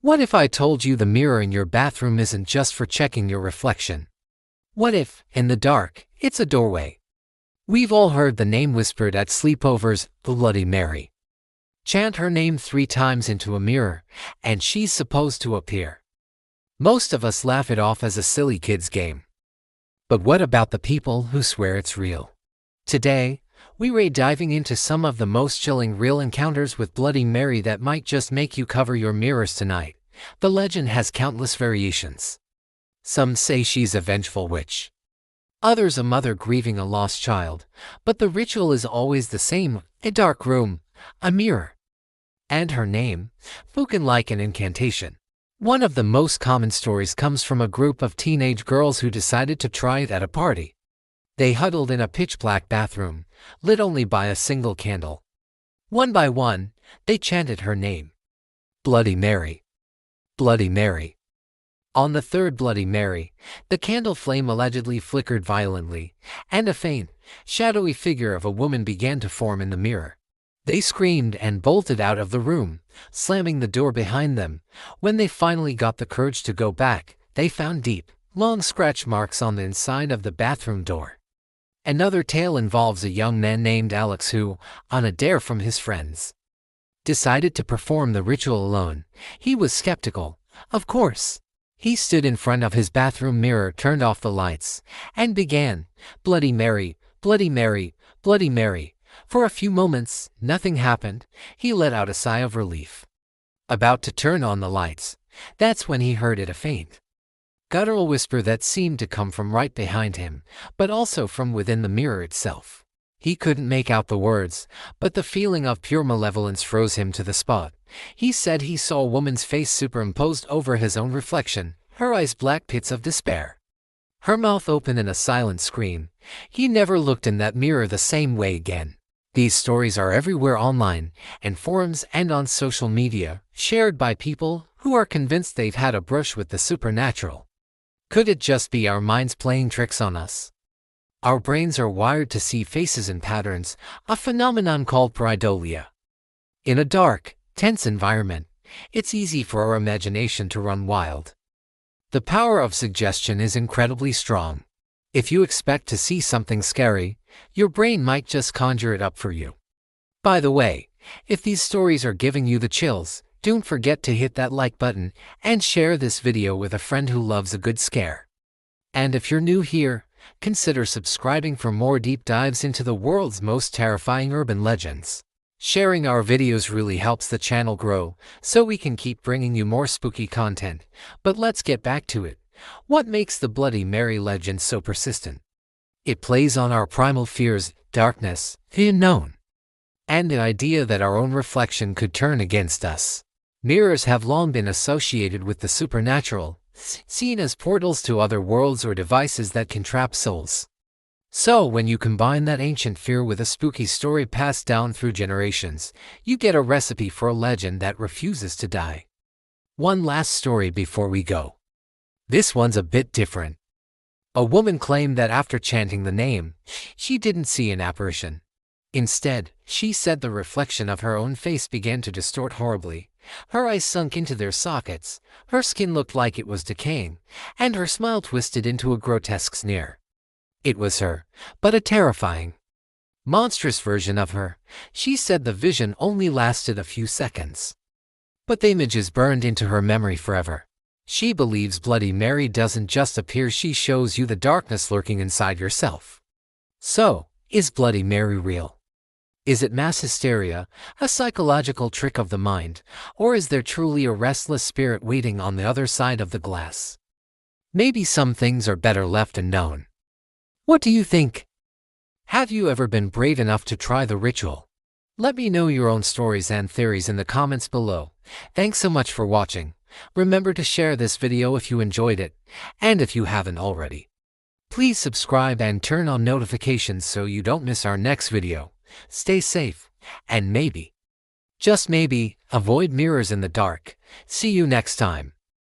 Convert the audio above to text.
What if I told you the mirror in your bathroom isn't just for checking your reflection? What if, in the dark, it's a doorway? We've all heard the name whispered at sleepovers, the Bloody Mary. Chant her name 3 times into a mirror, and she's supposed to appear. Most of us laugh it off as a silly kid's game. But what about the people who swear it's real? Today, we're diving into some of the most chilling real encounters with Bloody Mary that might just make you cover your mirrors tonight. The legend has countless variations. Some say she's a vengeful witch. Others a mother grieving a lost child. But the ritual is always the same: a dark room, a mirror, and her name, spoken like an incantation. One of the most common stories comes from a group of teenage girls who decided to try it at a party. They huddled in a pitch-black bathroom, lit only by a single candle. One by one, they chanted her name. Bloody Mary. Bloody Mary. On the third Bloody Mary, the candle flame allegedly flickered violently, and a faint, shadowy figure of a woman began to form in the mirror. They screamed and bolted out of the room, slamming the door behind them. When they finally got the courage to go back, they found deep, long scratch marks on the inside of the bathroom door. Another tale involves a young man named Alex who, on a dare from his friends, decided to perform the ritual alone. He was skeptical, of course. He stood in front of his bathroom mirror, turned off the lights, and began, "Bloody Mary, Bloody Mary, Bloody Mary." For a few moments, nothing happened. He let out a sigh of relief. About to turn on the lights, that's when he heard a faint, guttural whisper that seemed to come from right behind him, but also from within the mirror itself. He couldn't make out the words, but the feeling of pure malevolence froze him to the spot. He said he saw a woman's face superimposed over his own reflection, her eyes black pits of despair, her mouth open in a silent scream. He never looked in that mirror the same way again. These stories are everywhere online, in forums and on social media, shared by people who are convinced they've had a brush with the supernatural. Could it just be our minds playing tricks on us? Our brains are wired to see faces and patterns, a phenomenon called pareidolia. In a dark, tense environment, it's easy for our imagination to run wild. The power of suggestion is incredibly strong. If you expect to see something scary, your brain might just conjure it up for you. By the way, if these stories are giving you the chills, don't forget to hit that like button and share this video with a friend who loves a good scare. And if you're new here, consider subscribing for more deep dives into the world's most terrifying urban legends. Sharing our videos really helps the channel grow, so we can keep bringing you more spooky content. But let's get back to it. What makes the Bloody Mary legend so persistent? It plays on our primal fears, darkness, the unknown, and the idea that our own reflection could turn against us. Mirrors have long been associated with the supernatural, seen as portals to other worlds or devices that can trap souls. So when you combine that ancient fear with a spooky story passed down through generations, you get a recipe for a legend that refuses to die. One last story before we go. This one's a bit different. A woman claimed that after chanting the name, she didn't see an apparition. Instead, she said the reflection of her own face began to distort horribly. Her eyes sunk into their sockets, her skin looked like it was decaying, and her smile twisted into a grotesque sneer. It was her, but a terrifying, monstrous version of her. She said the vision only lasted a few seconds, but the images burned into her memory forever. She believes Bloody Mary doesn't just appear, she shows you the darkness lurking inside yourself. So, is Bloody Mary real? Is it mass hysteria, a psychological trick of the mind, or is there truly a restless spirit waiting on the other side of the glass? Maybe some things are better left unknown. What do you think? Have you ever been brave enough to try the ritual? Let me know your own stories and theories in the comments below. Thanks so much for watching. Remember to share this video if you enjoyed it, and if you haven't already, please subscribe and turn on notifications so you don't miss our next video. Stay safe, and maybe, just maybe, avoid mirrors in the dark. See you next time.